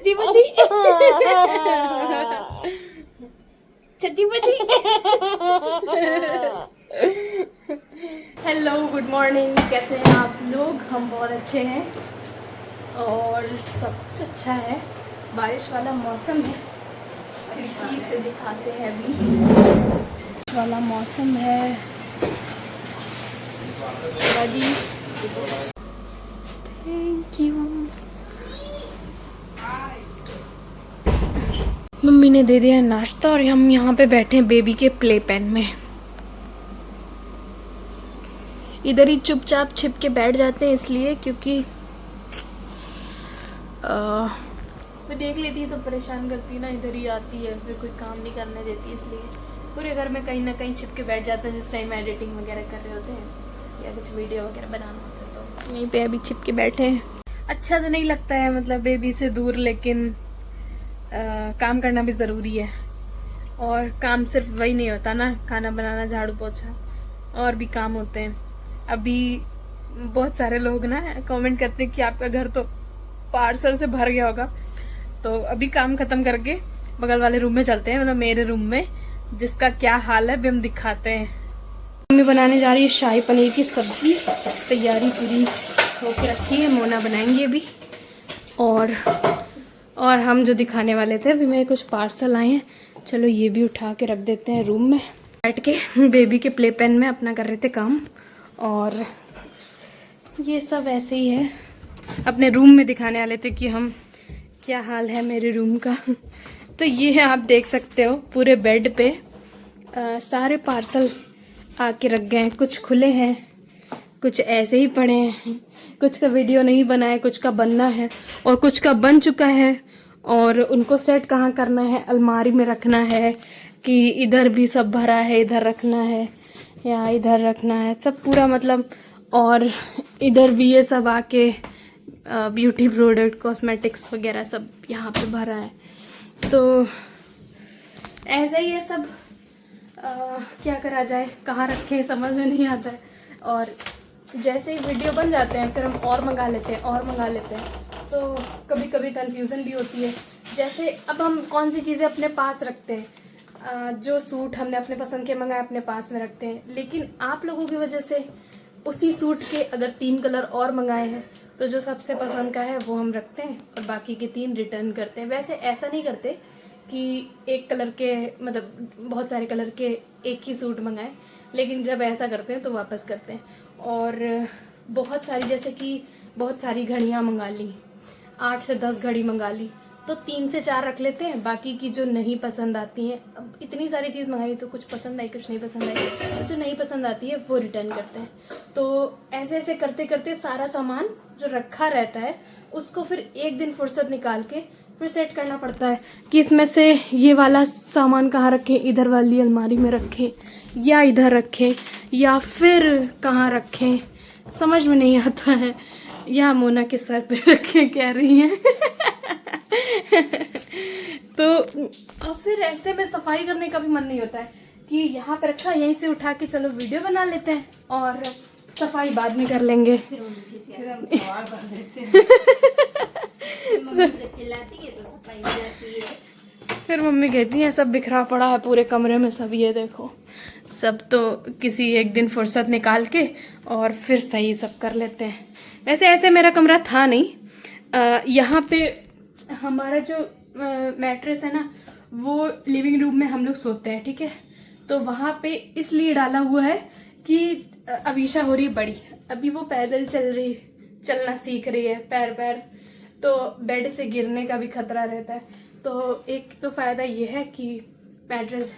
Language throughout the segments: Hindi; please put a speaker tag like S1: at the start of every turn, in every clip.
S1: छठी बदी छठी बदी। हेलो गुड मॉर्निंग, कैसे हैं आप लोग? हम बहुत अच्छे हैं और सब कुछ अच्छा है। बारिश वाला मौसम है, खिड़की से दिखाते हैं। अभी बारिश वाला मौसम है। Thank you. मम्मी ने दे दिया नाश्ता और हम यहाँ पे बैठे हैं बेबी के प्ले पेन में। इधर ही चुपचाप छिप के बैठ जाते हैं इसलिए क्योंकि मैं देख लेती है तो परेशान करती है ना, इधर ही आती है, फिर कोई काम नहीं करने देती, इसलिए पूरे घर में कहीं ना कहीं छिप के बैठ जाते हैं जिस टाइम एडिटिंग वगैरह कर रहे होते हैं या कुछ वीडियो वगैरह बनाना होता है। तो यहीं पे अभी छिप के बैठे हैं। अच्छा तो नहीं लगता है मतलब बेबी से दूर, लेकिन काम करना भी ज़रूरी है। और काम सिर्फ वही नहीं होता ना, खाना बनाना, झाड़ू पोछा, और भी काम होते हैं। अभी बहुत सारे लोग ना कमेंट करते हैं कि आपका घर तो पार्सल से भर गया होगा। तो अभी काम खत्म करके बगल वाले रूम में चलते हैं, मतलब मेरे रूम में, जिसका क्या हाल है अभी हम दिखाते हैं। मम्मी बनाने जा रही है शाही पनीर की सब्जी। तैयारी पूरी होके रखी है, मोना बनाएंगी अभी। और हम जो दिखाने वाले थे, अभी मेरे कुछ पार्सल आए हैं, चलो ये भी उठा के रख देते हैं रूम में। बैठ के बेबी के प्ले पेन में अपना कर रहे थे काम, और ये सब ऐसे ही है। अपने रूम में दिखाने वाले थे कि हम क्या हाल है मेरे रूम का। तो ये है, आप देख सकते हो पूरे बेड पे सारे पार्सल आके रख गए हैं। कुछ खुले हैं, कुछ ऐसे ही पड़े हैं, कुछ का वीडियो नहीं बना है, कुछ का बनना है, और कुछ का बन चुका है। और उनको सेट कहाँ करना है, अलमारी में रखना है कि इधर भी सब भरा है, इधर रखना है या इधर रखना है, सब पूरा मतलब। और इधर भी ये सब आके ब्यूटी प्रोडक्ट, कॉस्मेटिक्स वगैरह सब यहाँ पे भरा है। तो ऐसे ही ये सब क्या करा जाए, कहाँ रखें समझ में नहीं आता है। और जैसे ही वीडियो बन जाते हैं फिर हम और मंगा लेते हैं तो कभी कभी कंफ्यूजन भी होती है। जैसे अब हम कौन सी चीज़ें अपने पास रखते हैं, जो सूट हमने अपने पसंद के मंगाए अपने पास में रखते हैं, लेकिन आप लोगों की वजह से उसी सूट के अगर 3 कलर और मंगाए हैं तो जो सबसे पसंद का है वो हम रखते हैं और बाकी के 3 रिटर्न करते हैं। वैसे ऐसा नहीं करते कि एक कलर के, मतलब बहुत सारे कलर के एक ही सूट मंगाए, लेकिन जब ऐसा करते हैं तो वापस करते हैं। और बहुत सारी, जैसे कि बहुत सारी घड़ियाँ मंगा ली, 8 से 10 घड़ी मंगा ली, तो 3 से 4 रख लेते हैं। बाकी की जो नहीं पसंद आती हैं, अब इतनी सारी चीज़ मंगाई तो कुछ पसंद आई कुछ नहीं पसंद आई, तो जो नहीं पसंद आती है वो रिटर्न करते हैं। तो ऐसे ऐसे करते करते सारा सामान जो रखा रहता है उसको फिर एक दिन फुर्सत निकाल के फिर सेट करना पड़ता है कि इसमें से ये वाला सामान कहाँ रखें, इधर वाली अलमारी में रखें या इधर रखें या फिर कहाँ रखें, समझ में नहीं आता है। या मोना के सर पे रखें कह रही हैं। तो और फिर ऐसे में सफाई करने का भी मन नहीं होता है कि यहाँ पे रखा, यहीं से उठा के चलो वीडियो बना लेते हैं और सफाई बाद में कर लेंगे। फिर फिर मम्मी कहती है सब बिखरा पड़ा है पूरे कमरे में, सब ये देखो, सब तो किसी एक दिन फुर्सत निकाल के और फिर सही सब कर लेते हैं। वैसे ऐसे मेरा कमरा था नहीं, यहाँ पे हमारा जो मैट्रेस है ना वो लिविंग रूम में हम लोग सोते हैं, ठीक है। तो वहाँ पे इसलिए डाला हुआ है कि अवीशा हो रही बड़ी, अभी वो पैदल चलना सीख रही है, पैर तो बेड से गिरने का भी खतरा रहता है। तो एक तो फ़ायदा ये है कि मैट्रेस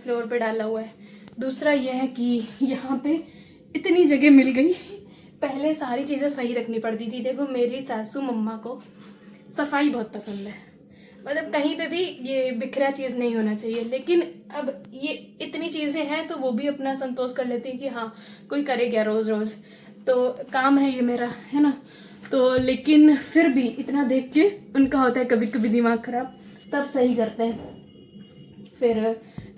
S1: फ्लोर पे डाला हुआ है। दूसरा ये है कि यहाँ पे इतनी जगह मिल गई, पहले सारी चीज़ें सही रखनी पड़ती थी। देखो मेरी सासू मम्मा को सफाई बहुत पसंद है, मतलब कहीं पे भी ये बिखरा चीज़ नहीं होना चाहिए, लेकिन अब ये इतनी चीज़ें हैं तो वो भी अपना संतोष कर लेती है कि हाँ कोई करे क्या रोज़ रोज़, तो काम है ये मेरा, है ना। तो लेकिन फिर भी इतना देख के उनका होता है कभी कभी दिमाग खराब, तब सही करते हैं। फिर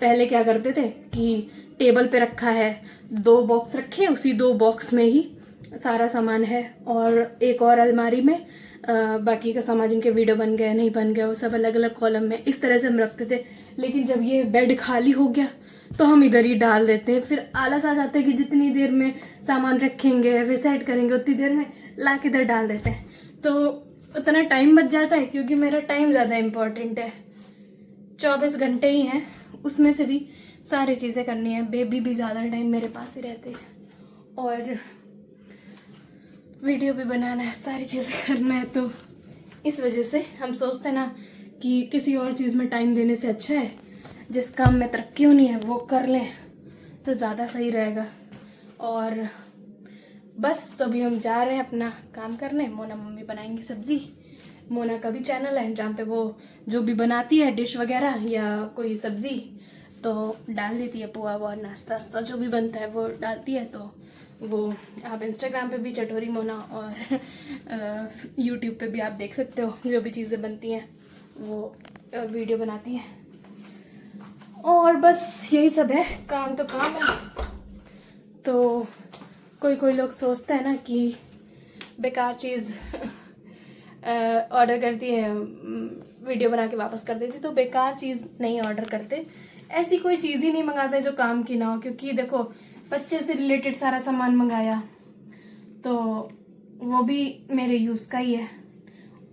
S1: पहले क्या करते थे कि टेबल पे रखा है, 2 बॉक्स रखे, उसी 2 बॉक्स में ही सारा सामान है, और एक और अलमारी में बाकी का सामान जिनके वीडियो बन गए नहीं बन गए वो सब अलग अलग कॉलम में इस तरह से हम रखते थे। लेकिन जब ये बेड खाली हो गया तो हम इधर ही डाल देते हैं। फिर आलस आ जाता है कि जितनी देर में सामान रखेंगे फिर सेट करेंगे उतनी देर में ला के इधर डाल देते हैं, तो उतना टाइम बच जाता है। क्योंकि मेरा टाइम ज़्यादा इम्पोर्टेंट है, 24 घंटे ही हैं, उसमें से भी सारी चीज़ें करनी है। बेबी भी ज़्यादा टाइम मेरे पास ही रहते हैं और वीडियो भी बनाना है, सारी चीज़ें करना है। तो इस वजह से हम सोचते हैं ना कि किसी और चीज़ में टाइम देने से अच्छा है जिस काम में तरक्की होनी है वो कर लें तो ज़्यादा सही रहेगा। और बस तो अभी हम जा रहे हैं अपना काम करने। मोना मम्मी बनाएंगी सब्ज़ी। मोना का भी चैनल है जहाँ पे वो जो भी बनाती है डिश वगैरह या कोई सब्ज़ी तो डाल देती है, पोहा वोहा नाश्ता वास्ता जो भी बनता है वो डालती है। तो वो आप इंस्टाग्राम पे भी चटोरी मोना और यूट्यूब पे भी आप देख सकते हो, जो भी चीज़ें बनती हैं वो वीडियो बनाती हैं। और बस यही सब है, काम तो काम है। तो कोई लोग सोचते हैं ना कि बेकार चीज़ ऑर्डर करती है वीडियो बना के वापस कर देती, तो बेकार चीज़ नहीं ऑर्डर करते। ऐसी कोई चीज़ ही नहीं मंगाते जो काम की ना हो। क्योंकि देखो बच्चे से रिलेटेड सारा सामान मंगाया तो वो भी मेरे यूज़ का ही है,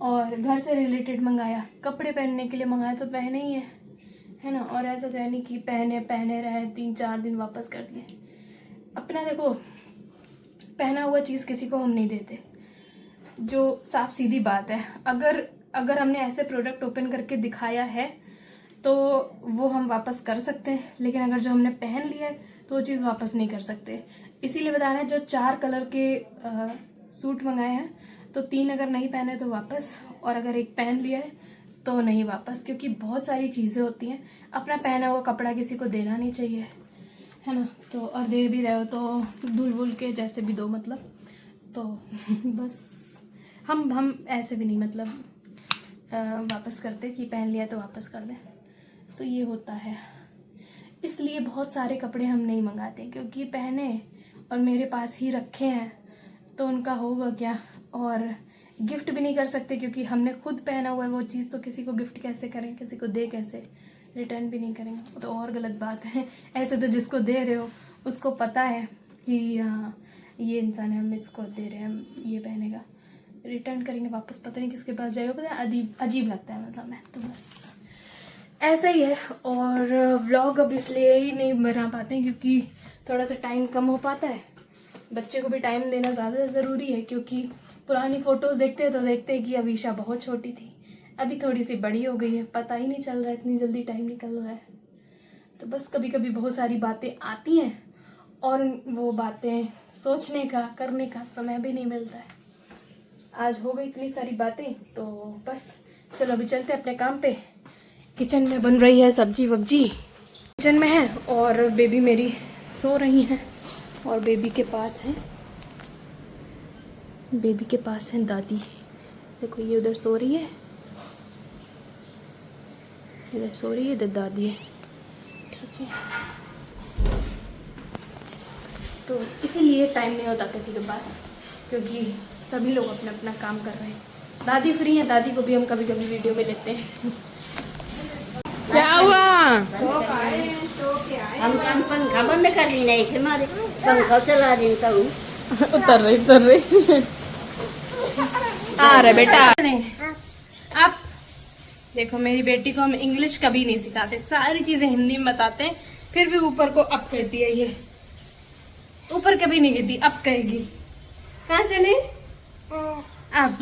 S1: और घर से रिलेटेड मंगाया, कपड़े पहनने के लिए मंगाया तो पहने ही है ना। और ऐसा तो है नहीं कि पहने रहे 3-4 दिन वापस कर दिए। अपना देखो पहना हुआ चीज़ किसी को हम नहीं देते, जो साफ सीधी बात है। अगर हमने ऐसे प्रोडक्ट ओपन करके दिखाया है तो वो हम वापस कर सकते हैं, लेकिन अगर जो हमने पहन लिया है तो वो चीज़ वापस नहीं कर सकते। इसीलिए बता रहे हैं, जो 4 कलर के सूट मंगाए हैं तो 3 अगर नहीं पहने तो वापस, और अगर एक पहन लिया है तो नहीं वापस। क्योंकि बहुत सारी चीज़ें होती हैं, अपना पहना हुआ कपड़ा किसी को देना नहीं चाहिए, है ना। तो और दे भी रहे हो तो धुल वुल के जैसे भी दो, मतलब। तो बस हम ऐसे भी नहीं मतलब वापस करते कि पहन लिया तो वापस कर दें, तो ये होता है। इसलिए बहुत सारे कपड़े हम नहीं मंगाते, क्योंकि पहने और मेरे पास ही रखे हैं तो उनका होगा क्या। और गिफ्ट भी नहीं कर सकते क्योंकि हमने खुद पहना हुआ है वो चीज़, तो किसी को गिफ्ट कैसे करें, किसी को दे कैसे, रिटर्न भी नहीं करेंगे तो और गलत बात है। ऐसे तो जिसको दे रहे हो उसको पता है कि हाँ ये इंसान है, हम इसको दे रहे हैं, हम ये पहनेगा, रिटर्न करेंगे वापस पता नहीं किसके पास जाएगा, पता है अजीब लगता है मतलब। मैं तो बस ऐसा ही है। और व्लॉग अब इसलिए ही नहीं बना पाते हैं क्योंकि थोड़ा सा टाइम कम हो पाता है। बच्चे को भी टाइम देना ज़्यादा ज़रूरी है, क्योंकि पुरानी फ़ोटोज़ देखते हैं तो देखते हैं कि अवीशा बहुत छोटी थी, अभी थोड़ी सी बड़ी हो गई है, पता ही नहीं चल रहा है, इतनी जल्दी टाइम निकल रहा है। तो बस कभी कभी बहुत सारी बातें आती हैं और वो बातें सोचने का करने का समय भी नहीं मिलता है। आज हो गई इतनी सारी बातें, तो बस चलो अभी चलते अपने काम पे। किचन में बन रही है सब्जी वब्जी, किचन में है, और बेबी मेरी सो रही हैं। और बेबी के पास है दादी। देखो ये उधर सो रही है, इधर सो रही है, इधर दादी है, ठीक है। तो इसीलिए टाइम नहीं होता किसी के पास, क्योंकि सभी लोग अपना अपना काम कर रहे हैं। दादी फ्री है, दादी को भी हम कभी कभी वीडियो में लेते हैं। क्या हुआ?
S2: हम पंखा बंद कर ली नहीं थे, हमारे पंखा चला देता हूँ।
S1: उतर रही आ रहा बेटा। आप देखो मेरी बेटी को हम इंग्लिश कभी नहीं सिखाते, सारी चीजें हिंदी में बताते हैं, फिर भी ऊपर को अप करती है। ये ऊपर कभी नहीं कहती, अप कहेगी। कहाँ चले आप?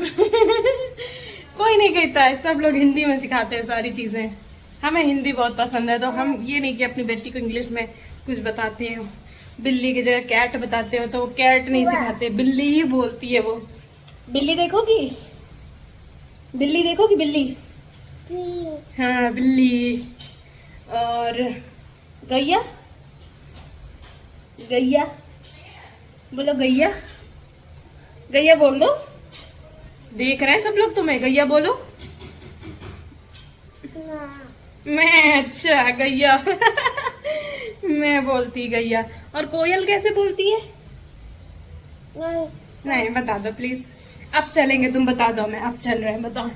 S1: कोई नहीं कहता है, सब लोग हिंदी में सिखाते हैं सारी चीजें। हमें हिंदी बहुत पसंद है, तो हम ये नहीं कि अपनी बेटी को इंग्लिश में कुछ बताते हो। बिल्ली की जगह कैट बताते हो तो वो कैट नहीं सिखाते, बिल्ली ही बोलती है वो। बिल्ली देखोगी? बिल्ली देखोगी? बिल्ली, हाँ बिल्ली। और गैया, गैया बोलो, गैया, गैया बोल दो। देख रहे हैं सब लोग तुम्हें, गैया बोलो। मैं, अच्छा गैया। मैं बोलती गैया। और कोयल कैसे बोलती है? नहीं बता दो प्लीज। अब चलेंगे, तुम बता दो हमें, अब चल रहे हैं, बताओ।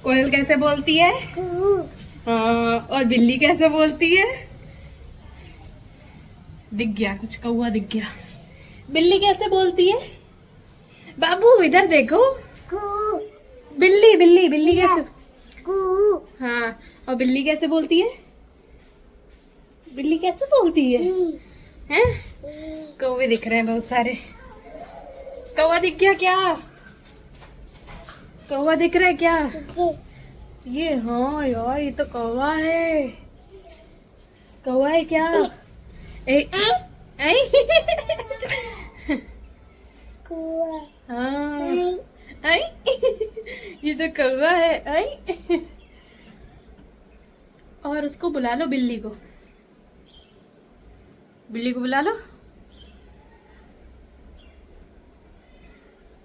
S1: कोयल कैसे बोलती है? हाँ, और बिल्ली कैसे बोलती है? दिख गया, कुछ कौवा दिख गया। बिल्ली कैसे बोलती है? बाबू इधर देखो। बिल्ली बिल्ली बिल्ली कैसे? हाँ, और बिल्ली कैसे बोलती है? बिल्ली कैसे बोलती है? हैं? कौवे दिख रहे हैं बहुत सारे। कौवा दिख गया क्या? कौवा दिख रहा है क्या? ये हाँ यार, ये तो कौवा है। कौवा है क्या? ए, ए? हाँ, आई? ये तो कौवा है। आई? और उसको बुला लो, बिल्ली को। बिल्ली को बुला लो।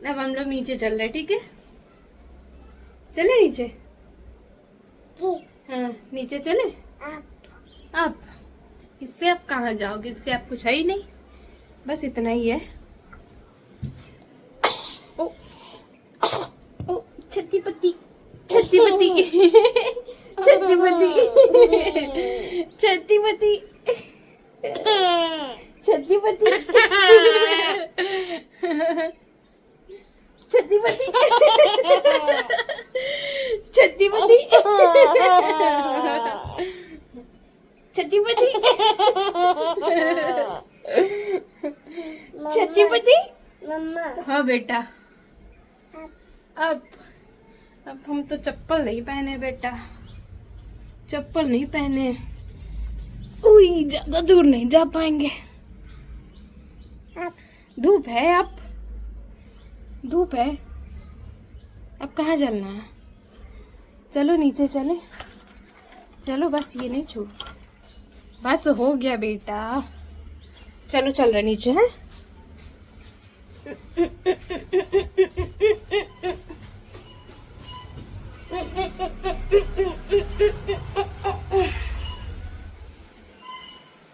S1: अब हम लोग नीचे चल रहे, ठीक है? चले नीचे? हाँ, नीचे चले। आप इससे आप कहाँ जाओगे? इससे आप कुछ है ही नहीं, बस इतना ही है। ओ, ओ, छत्ती पत्ती, छत्ती पत्ती, छत्ती पत्ती, छत्ती पत्ती, छत्ती पत्ती, छत्ती पत्ती, छत्ती पत्ती, छत्ती पत्ती, छत्ती पत्ती। हाँ बेटा, अब हम तो चप्पल नहीं पहने बेटा, चप्पल नहीं पहने। उई, ज्यादा दूर नहीं जा पाएंगे, धूप है। अब धूप है, अब कहाँ चलना है? चलो नीचे चले, चलो, बस ये नहीं छू, बस हो गया बेटा। चलो चल रहे नीचे हैं।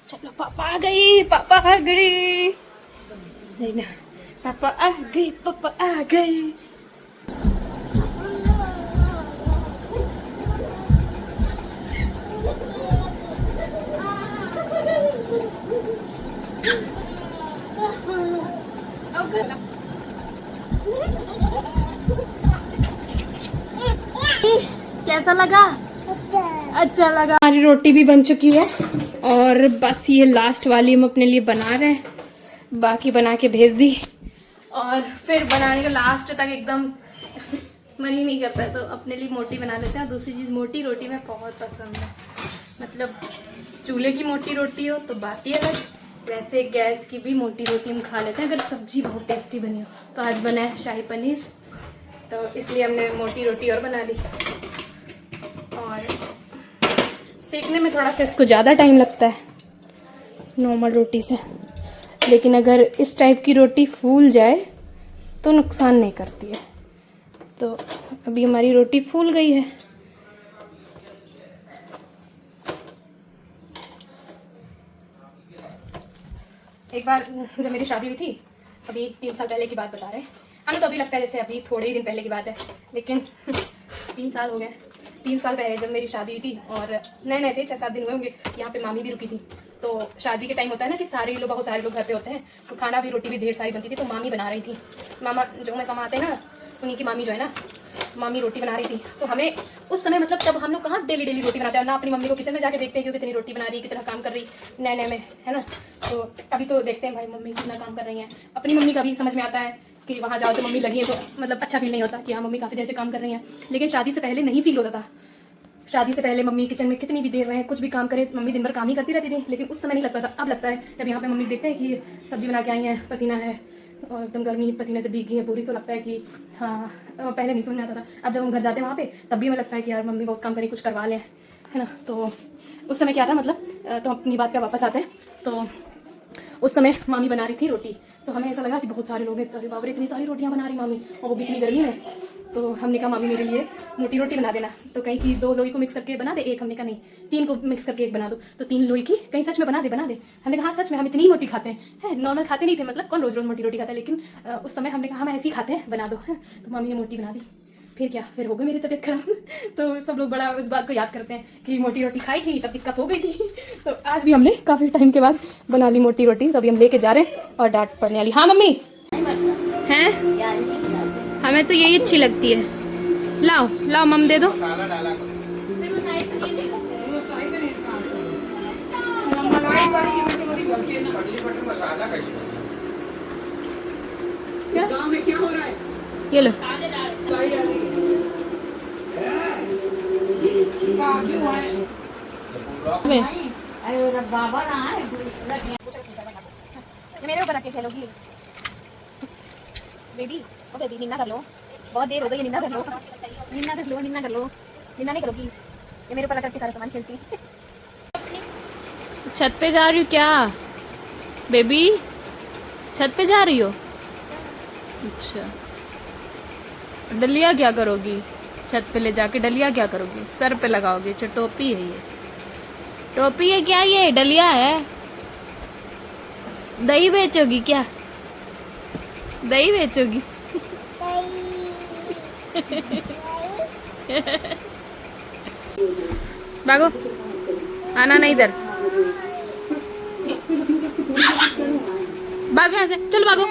S1: चलो, पापा आ गई, पापा आ गई। नहीं ना, पापा आ गई, पापा आ गई। कैसा लगा? अच्छा लगा। हमारी रोटी भी बन चुकी है और बस ये लास्ट वाली हम अपने लिए बना रहे हैं, बाकी बना के भेज दी। और फिर बनाने का लास्ट तक एकदम मन ही नहीं करता है, तो अपने लिए मोटी बना लेते हैं। दूसरी चीज़, मोटी रोटी में बहुत पसंद है, मतलब चूल्हे की मोटी रोटी हो तो बात ही अलग, वैसे गैस की भी मोटी रोटी हम खा लेते हैं अगर सब्जी बहुत टेस्टी बनी हो। तो आज बना है शाही पनीर, तो इसलिए हमने मोटी रोटी और बना ली। और सेकने में थोड़ा सा इसको ज़्यादा टाइम लगता है नॉर्मल रोटी से, लेकिन अगर इस टाइप की रोटी फूल जाए तो नुकसान नहीं करती है। तो अभी हमारी रोटी फूल गई है। एक बार जब मेरी शादी हुई थी, अभी 3 साल पहले की बात बता रहे हैं हमें, तो अभी लगता है जैसे अभी थोड़े ही दिन पहले की बात है, लेकिन 3 साल हो गए। 3 साल पहले जब मेरी शादी हुई थी और नए नए थे, 6-7 दिन हुए होंगे, यहाँ पे मामी भी रुकी थी। तो शादी के टाइम होता है ना कि सारे लोग, बहुत सारे लोग घर पे होते हैं, तो खाना भी, रोटी भी ढेर सारी बनती थी। तो मामी बना रही थी, मामा जो मैं समाते हैं ना, उन्हीं की मामी जो है ना, मामी रोटी बना रही थी। तो हमें उस समय, मतलब तब हम लोग कहाँ डेली डेली रोटी बनाते हैं, ना अपनी मम्मी को किचन में जाके देखते हैं कि कितनी रोटी बना रही है, कितना काम कर रही नए नए में, है ना। तो अभी तो देखते हैं भाई मम्मी कितना काम कर रही हैं। अपनी मम्मी का भी समझ में आता है कि वहाँ जाओ तो मम्मी लगी है, तो मतलब अच्छा फील नहीं होता कि हाँ मम्मी काफ़ी देर से काम कर रही हैं। लेकिन शादी से पहले नहीं फील होता था। शादी से पहले मम्मी किचन में कितनी भी देर रहे, कुछ भी काम करे, मम्मी दिन भर काम ही करती रहती थी, लेकिन उस समय नहीं लगता था। अब लगता है जब यहाँ पे मम्मी देखते हैं कि सब्जी बना के आई हैं, पसीना है और एकदम गर्मी, पसीने से भीग गई है पूरी, तो लगता है कि हाँ, पहले नहीं समझ में आता था। अब जब हम घर जाते हैं वहाँ पे, तब भी हमें लगता है कि यार मम्मी बहुत काम करें, कुछ करवा लें, है ना। तो उस समय क्या था, मतलब तो अपनी बात पे वापस आते हैं। तो उस समय मामी बना रही थी रोटी, तो हमें ऐसा लगा कि बहुत सारे लोग हैं, तो बाबरे इतनी सारी रोटियां बना रही मामी, और वो भी इतनी गर्मी में। तो हमने कहा मामी मेरे लिए मोटी रोटी बना देना। तो कहीं कि 2 लोई को मिक्स करके बना दे एक, हमने कहा नहीं 3 को मिक्स करके एक बना दो। तो 3 लोई की कहीं सच में बना दे। हमने कहा हाँ सच में, हम इतनी मोटी खाते हैं, नॉर्मल खाते नहीं थे, मतलब कौन रोज रोज मोटी रोटी खाता है, लेकिन उस समय हमने कहा हम ऐसे ही खाते हैं, बना दो। तो मामी ने मोटी बना दी। फिर क्या, फिर हो गई मेरी तबीयत खराब। तो सब लोग बड़ा इस बात को याद करते हैं कि मोटी रोटी खाई थी तब दिक्कत हो गई थी। तो आज भी हमने काफ़ी टाइम के बाद बना ली मोटी रोटी। तो अभी हम लेके जा रहे हैं और डांट पड़ने वाली। हाँ मम्मी हैं, हमें तो यही अच्छी लगती है। लाओ लाओ मम दे दो। क्या हो रहा है? ये लो। मेरे ऊपर रख के खेलोगी बेबी? ओ बेबी निन्ना कर लो, बहुत देर हो गई है, निन्ना कर लो, निन्ना कर लो, निन्ना कर लो। निन्ना नहीं करोगी? ये मेरे ऊपर रख के सारा सामान खेलती। छत पे जा रही हो क्या बेबी? छत पे जा रही हो? अच्छा, डलिया क्या करोगी? छत पे ले जाके डलिया क्या करोगी? सर पे लगाओगे? अच्छा टोपी है ये, टोपी है क्या ये? डलिया है? दही बेचोगी क्या? दही बेचोगी? भागो, आना नहीं इधर, भागो यहाँ से, चलो भागो।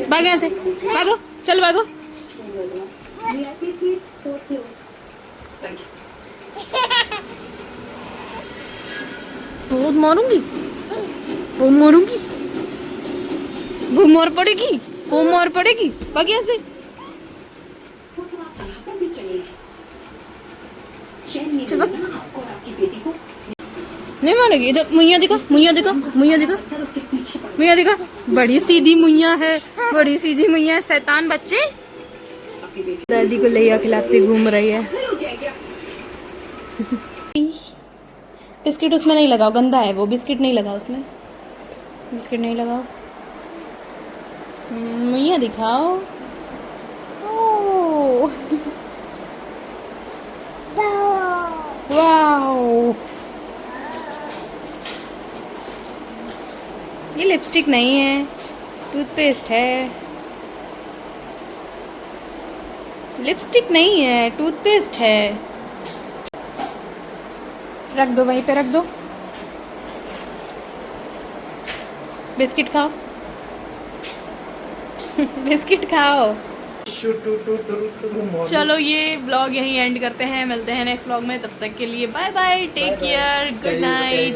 S1: भागो यहाँ से, भागो, चलो भागो। बहुत मारूंगी, बहुत मारूंगी, वो मार पड़ेगी, वो मार पड़ेगी। भाग यहाँ से। नहीं मानेगी। इधर मुइया दिखा, मुइया दिखा, मुइया दिखा, मुइया दिखा। बड़ी सीधी मुइया है, बड़ी सीधी मुइया है। शैतान बच्चे दादी को लैया खिलाते घूम रही है। बिस्किट उसमें नहीं लगाओ, गंदा है वो। बिस्किट नहीं लगाओ उसमें, बिस्किट नहीं लगाओ। मुइया दिखाओ। वाओ, ये लिपस्टिक नहीं है, टूथपेस्ट है। लिपस्टिक नहीं है, टूथपेस्ट है। रख दो वहीं पे, रख दो। बिस्किट खाओ। बिस्किट खाओ। चलो ये ब्लॉग यहीं एंड करते हैं, मिलते हैं नेक्स्ट ब्लॉग में। तब तक के लिए bye bye, take care, good night.